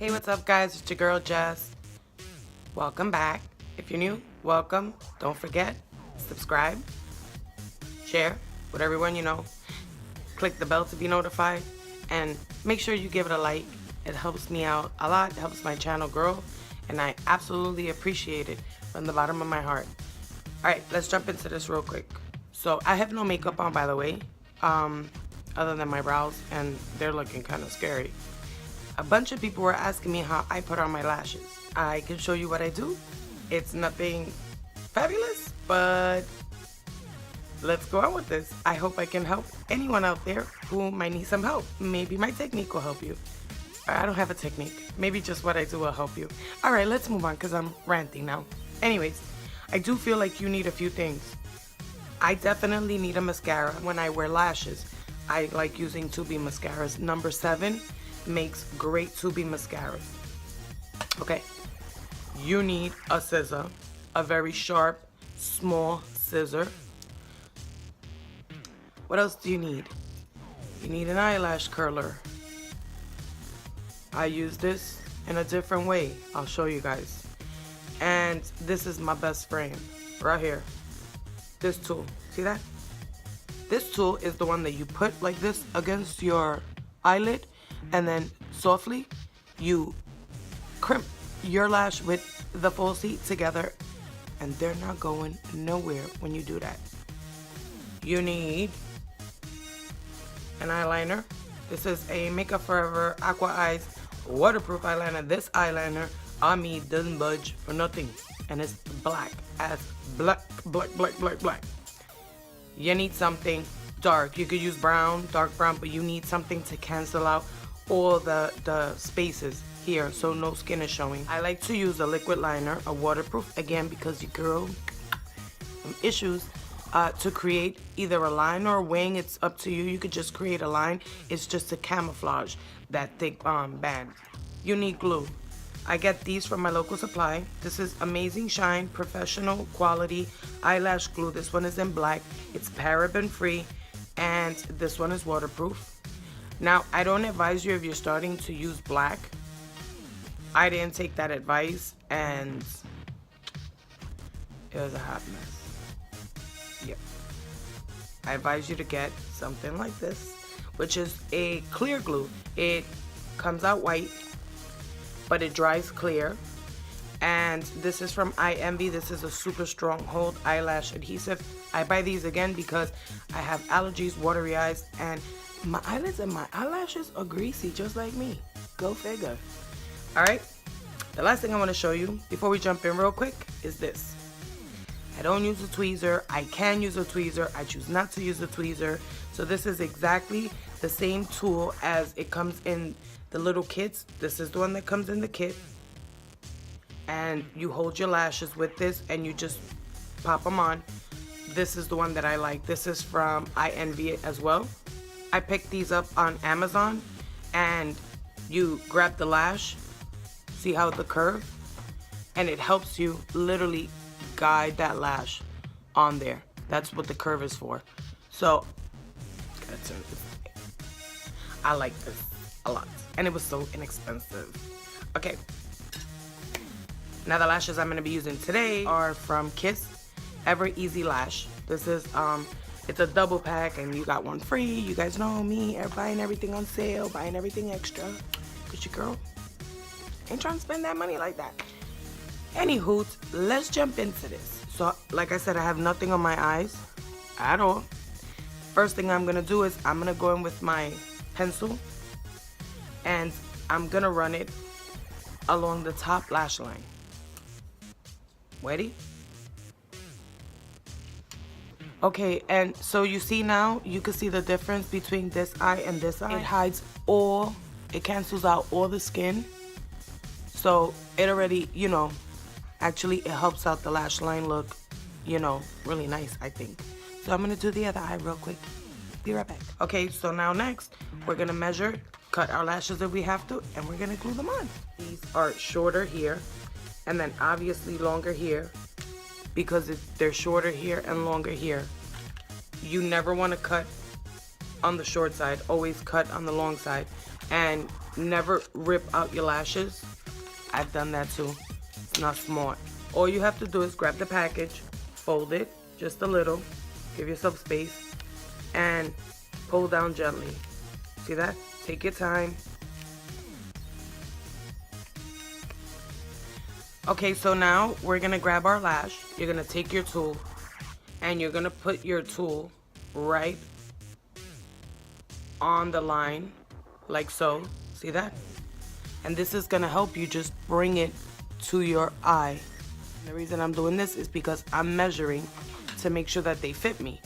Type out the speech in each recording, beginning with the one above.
Hey, what's up guys? It's your girl Jess. Welcome back. If you're new, welcome. Don't forget, subscribe, share with everyone you know. Click the bell to be notified and make sure you give it a like. It helps me out a lot. It helps my channel grow and I absolutely appreciate it from the bottom of my heart. Alright, let's jump into this real quick. So I have no makeup on, by the way, other than my brows, and they're looking kind of scary. A bunch of people were asking me how I put on my lashes. I can show you what I do. It's nothing fabulous, but let's go on with this. I hope I can help anyone out there who might need some help. Maybe my technique will help you. I don't have a technique. Maybe just what I do will help you. Alright, let's move on because I'm ranting now. Anyways, I do feel like you need a few things. I definitely need a mascara when I wear lashes. I like using 2B mascaras. Number 7 makes great 2B mascaras. Okay, you need a scissor, a very sharp, small scissor. What else do you need? You need an eyelash curler. I use this in a different way. I'll show you guys. And this is my best friend right here. This tool, see that? This tool is the one that you put like this against your eyelid, and then softly you crimp your lash with the falsie together, and they're not going nowhere when you do that. You need an eyeliner. This is a Makeup Forever Aqua Eyes waterproof eyeliner. This eyeliner on me doesn't budge for nothing, and it's black as black. You need something dark. You could use brown, dark brown, but you need something to cancel out all the spaces here so no skin is showing. I like to use a liquid liner, a waterproof, again because you girl some issues, to create either a line or a wing. It's up to you. You could just create a line. It's just to camouflage that thick band. You need glue. I get these from my local supply. This is Amazing Shine professional quality eyelash glue. This one is in black. It's paraben free, and this one is waterproof. Now, I don't advise you if you're starting to use black. I didn't take that advice, and it was a hot mess. Yep. I advise you to get something like this, which is a clear glue. It comes out white, but it dries clear. And this is from Envy. This is a super stronghold eyelash adhesive. I buy these again because I have allergies, watery eyes, and my eyelids and my eyelashes are greasy just like me. Go figure. Alright, the last thing I want to show you before we jump in real quick is this. I don't use a tweezer. I can use a tweezer. I choose not to use a tweezer. So this is exactly the same tool as it comes in the little kits. This is the one that comes in the kit. And you hold your lashes with this and you just pop them on. This is the one that I like. This is from Envy as well. I picked these up on Amazon, and you grab the lash, see how the curve, and it helps you literally guide that lash on there. That's what the curve is for. So I like this a lot, and it was so inexpensive. Okay, now the lashes I'm going to be using today are from Kiss Ever Easy Lash. This is it's a double pack, and you got one free. You guys know me, buying everything on sale, buying everything extra, because your girl ain't trying to spend that money like that. Anywho, let's jump into this. So like I said, I have nothing on my eyes at all. First thing I'm gonna do is I'm gonna go in with my pencil, and I'm gonna run it along the top lash line. Ready? Okay, and so you see now, you can see the difference between this eye and this eye. It hides all, it cancels out all the skin. So it already, you know, actually it helps out the lash line look, you know, really nice, I think. So I'm gonna do the other eye real quick. Be right back. Okay, so now next, we're gonna measure, cut our lashes if we have to, and we're gonna glue them on. These are shorter here, and then obviously longer here, because they're shorter here and longer here. You never want to cut on the short side, always cut on the long side. And never rip out your lashes. I've done that too. It's not smart. All you have to do is grab the package, fold it just a little, give yourself space, and pull down gently. See that? Take your time. Okay, so now we're gonna grab our lash. You're gonna take your tool and you're gonna put your tool right on the line, like so. See that? And this is gonna help you just bring it to your eye. And the reason I'm doing this is because I'm measuring to make sure that they fit me.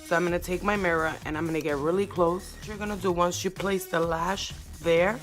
So I'm gonna take my mirror and I'm gonna get really close. What you're gonna do once you place the lash there,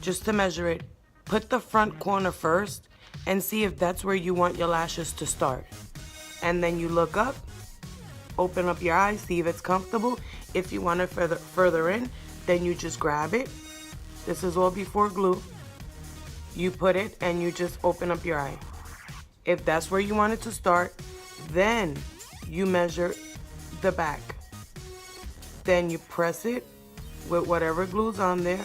just to measure it, put the front corner first and see if that's where you want your lashes to start. And then you look up, open up your eyes, see if it's comfortable. If you want it further in, then you just grab it. This is all before glue. You put it and you just open up your eye. If that's where you want it to start, then you measure the back. Then you press it with whatever glue's on there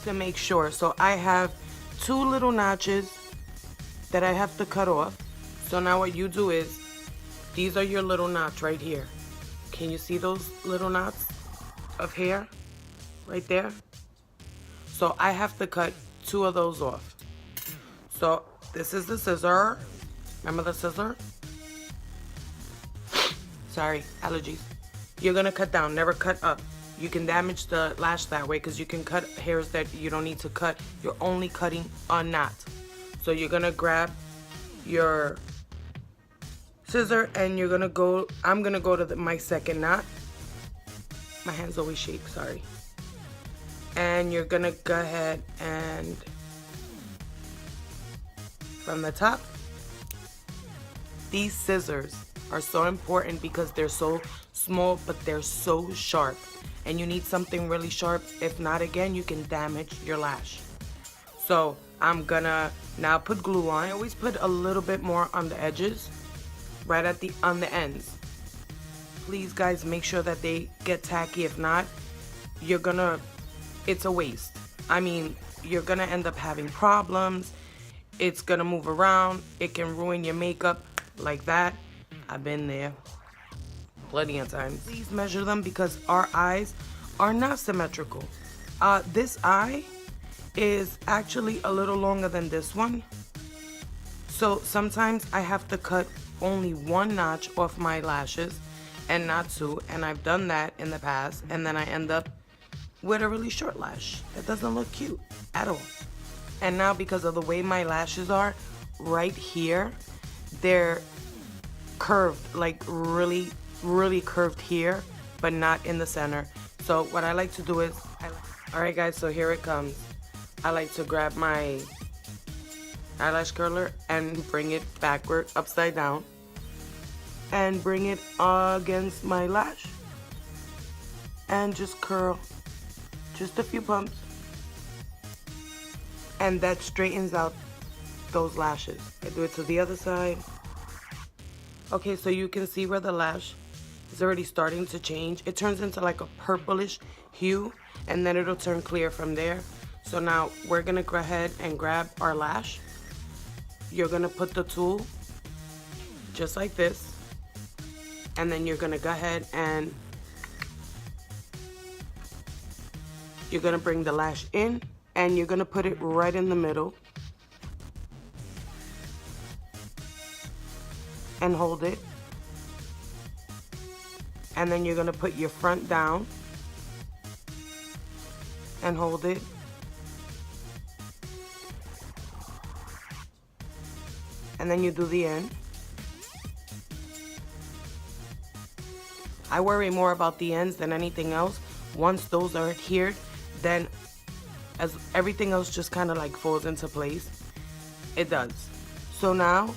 to make sure. So I have 2 little notches that I have to cut off. So now what you do is, these are your little knots right here. Can you see those little knots of hair right there? So I have to cut 2 of those off. So this is the scissor. Remember the scissor? Sorry, allergies. You're gonna cut down, never cut up. You can damage the lash that way because you can cut hairs that you don't need to cut. You're only cutting a knot. So you're gonna grab your scissor and you're gonna go, I'm gonna go to my second knot. My hands always shake, sorry. And you're gonna go ahead and from the top. These scissors are so important because they're so small, but they're so sharp. And you need something really sharp. If not, again, you can damage your lash. So I'm gonna now put glue on. I always put a little bit more on the edges, right on the ends. Please, guys, make sure that they get tacky. If not, it's a waste. I mean, you're gonna end up having problems. It's gonna move around. It can ruin your makeup like that. I've been there plenty of times. Please measure them because our eyes are not symmetrical. This eye is actually a little longer than this one. So sometimes I have to cut only 1 notch off my lashes and not 2. And I've done that in the past. And then I end up with a really short lash. That doesn't look cute at all. And now because of the way my lashes are right here, they're curved, like really, really curved here, but not in the center. So what I like to do is, alright guys, so here it comes. I like to grab my eyelash curler and bring it backward, upside down, and bring it against my lash and just curl just a few pumps, and that straightens out those lashes. I do it to the other side. Okay, so you can see where the lash is already starting to change. It turns into like a purplish hue, and then it'll turn clear from there. So now we're gonna go ahead and grab our lash. You're gonna put the tool just like this, and then you're gonna go ahead and you're gonna bring the lash in, and you're gonna put it right in the middle and hold it. And then you're gonna put your front down and hold it. And then you do the end. I worry more about the ends than anything else. Once those are adhered, then as everything else just kind of like falls into place. It does. So now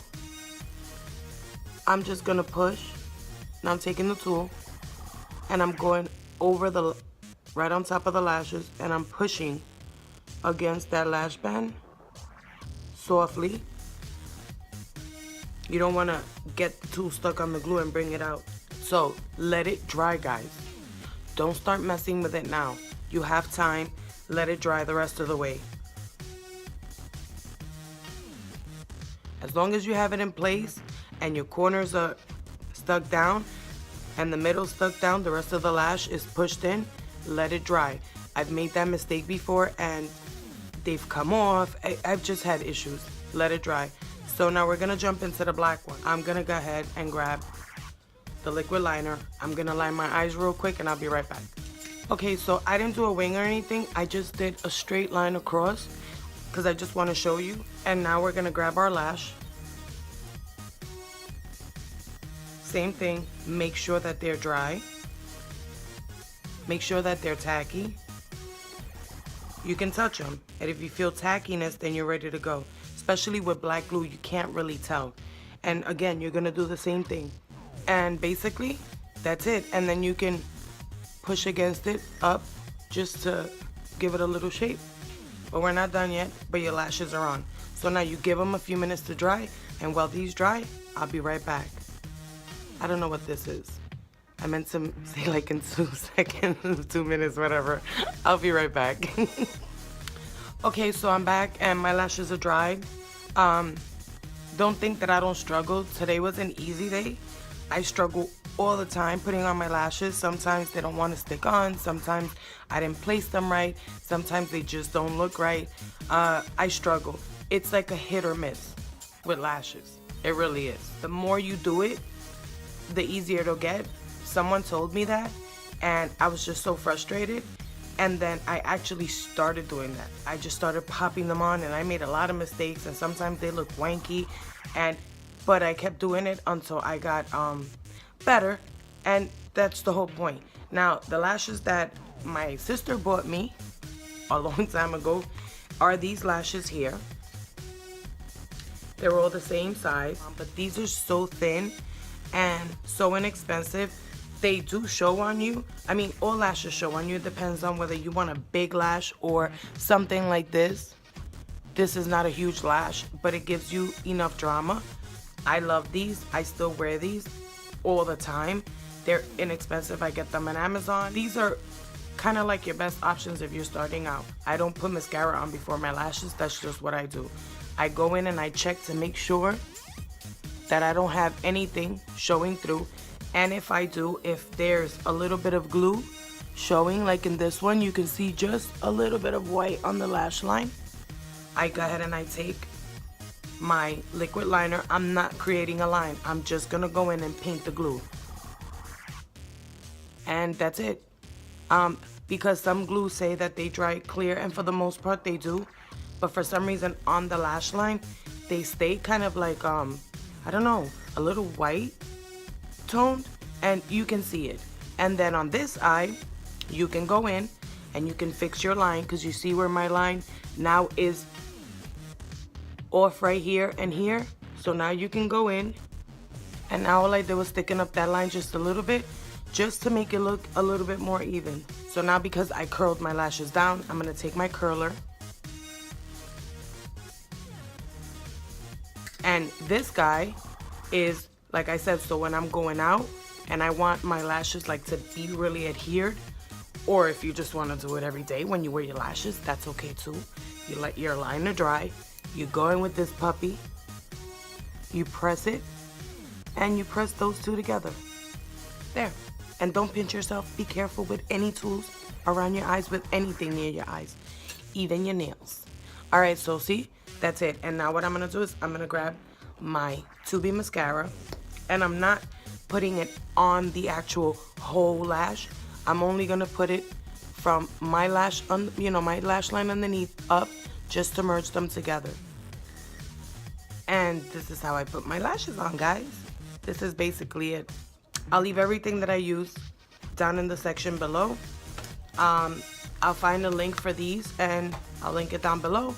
I'm just gonna push. Now I'm taking the tool and I'm going over right on top of the lashes, and I'm pushing against that lash band softly. You don't want to get the tool stuck on the glue and bring it out. So let it dry, guys. Don't start messing with it now. You have time. let it dry the rest of the way. As long as you have it in place and your corners are stuck down and the middle stuck down, the rest of the lash is pushed in, let it dry. I've made that mistake before and they've come off. I've just had issues. Let it dry. So now we're gonna jump into the black one. I'm gonna go ahead and grab the liquid liner. I'm gonna line my eyes real quick and I'll be right back. Okay, so I didn't do a wing or anything. I just did a straight line across because I just want to show you. And now we're gonna grab our lash. Same thing, make sure that they're dry. Make sure that they're tacky. You can touch them, and if you feel tackiness, then you're ready to go. Especially with black glue, you can't really tell. And again, you're gonna do the same thing. And basically, that's it. And then you can push against it up just to give it a little shape. But we're not done yet, but your lashes are on. So now you give them a few minutes to dry, and while these dry, I'll be right back. I don't know what this is. I meant to say like in 2 seconds, 2 minutes, whatever. I'll be right back. Okay, so I'm back and my lashes are dried. Don't think that I don't struggle. Today was an easy day. I struggle all the time putting on my lashes. Sometimes they don't want to stick on. Sometimes I didn't place them right. Sometimes they just don't look right. I struggle. It's like a hit or miss with lashes. It really is. The more you do it, the easier it'll get. Someone told me that and I was just so frustrated, and then I actually started doing that. I just started popping them on and I made a lot of mistakes and sometimes they look wanky, but I kept doing it until I got better, and that's the whole point. Now the lashes that my sister bought me a long time ago are these lashes here. They're all the same size, but these are so thin and so inexpensive. They do show on you. I mean, all lashes show on you. It depends on whether you want a big lash or something like this. This is not a huge lash, but it gives you enough drama. I love these. I still wear these all the time. They're inexpensive. I get them on Amazon. These are kind of like your best options if you're starting out. I don't put mascara on before my lashes. That's just what I do. I go in and I check to make sure that I don't have anything showing through. And if I do, if there's a little bit of glue showing, like in this one, you can see just a little bit of white on the lash line, I go ahead and I take my liquid liner. I'm not creating a line. I'm just gonna go in and paint the glue. And that's it. Because some glues say that they dry clear, and for the most part they do. But for some reason on the lash line, they stay kind of like, I don't know, a little white toned, and you can see it. And then on this eye, you can go in and you can fix your line, because you see where my line now is off right here and here. So now you can go in, and now all I did was thicken up that line just a little bit, just to make it look a little bit more even. So now, because I curled my lashes down, I'm gonna take my curler, and this guy is, like I said, so when I'm going out and I want my lashes like to be really adhered, or if you just want to do it every day when you wear your lashes, that's okay too. You let your liner dry, you go in with this puppy, you press it, and you press those two together. There. And don't pinch yourself. Be careful with any tools around your eyes, with anything near your eyes, even your nails. All right, so see, that's it. And now what I'm gonna do is I'm gonna grab my 2B mascara, and I'm not putting it on the actual whole lash. I'm only gonna put it from my lash, my lash line underneath up, just to merge them together. And this is how I put my lashes on, guys. This is basically it. I'll leave everything that I use down in the section below. I'll find a link for these and I'll link it down below.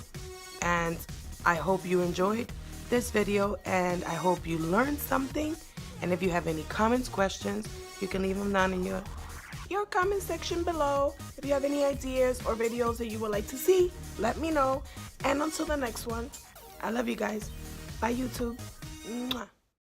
And I hope you enjoyed this video, and I hope you learned something. And if you have any comments, questions, you can leave them down in your comment section below. If you have any ideas or videos that you would like to see, let me know. And until the next one, I love you guys. Bye, YouTube. Mwah.